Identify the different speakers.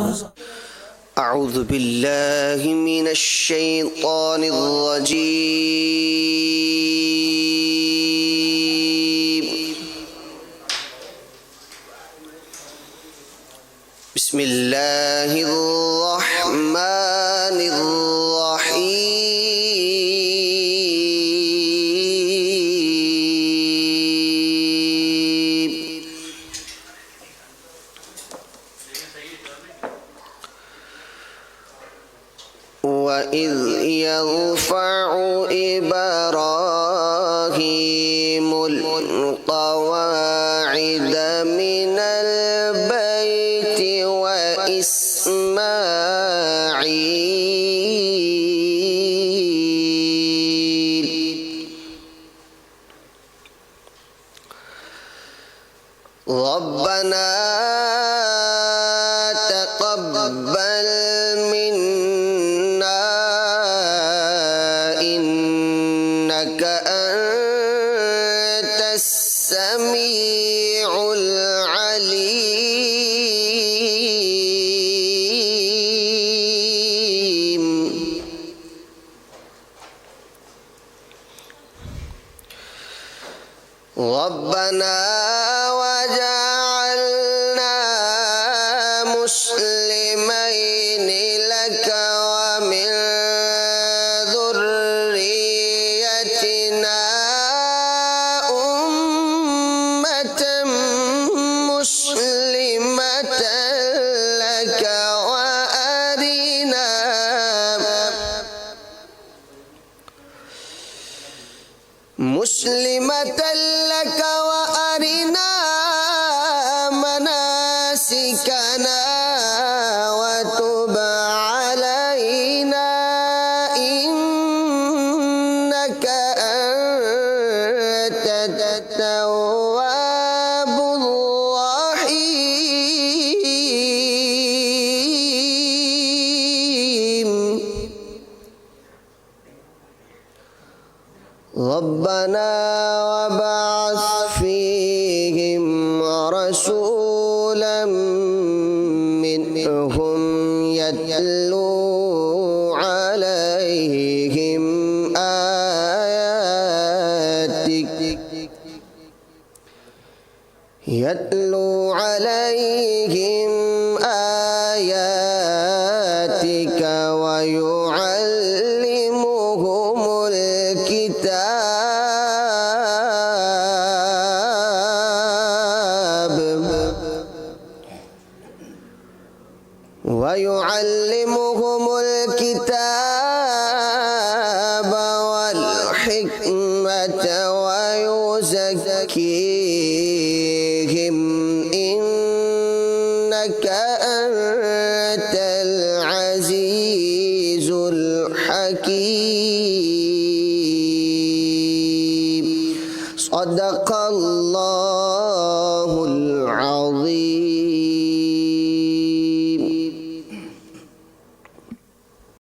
Speaker 1: أعوذ بالله من الشيطان الرجيم. بسم الله الرحمن الرحيم. وإذ يرفع إبراهيم القواعد من البيت وإسماعيل ربنا تقبل منا إنك أنت السميع العليم. ربنا وجعلنا مسلمين لك ومن ذريتنا أمة مسلمة لك وأرنا مناسكنا وتب علينا إنك أنت التواب الرحيم. ربنا وابعث فيهم رسولا منهم يتلو عليهم آياتك ويعلمهم الكتاب والحكمة ويزكيهم إنك أنت العزيز الحكيم. صدق الله العظيم.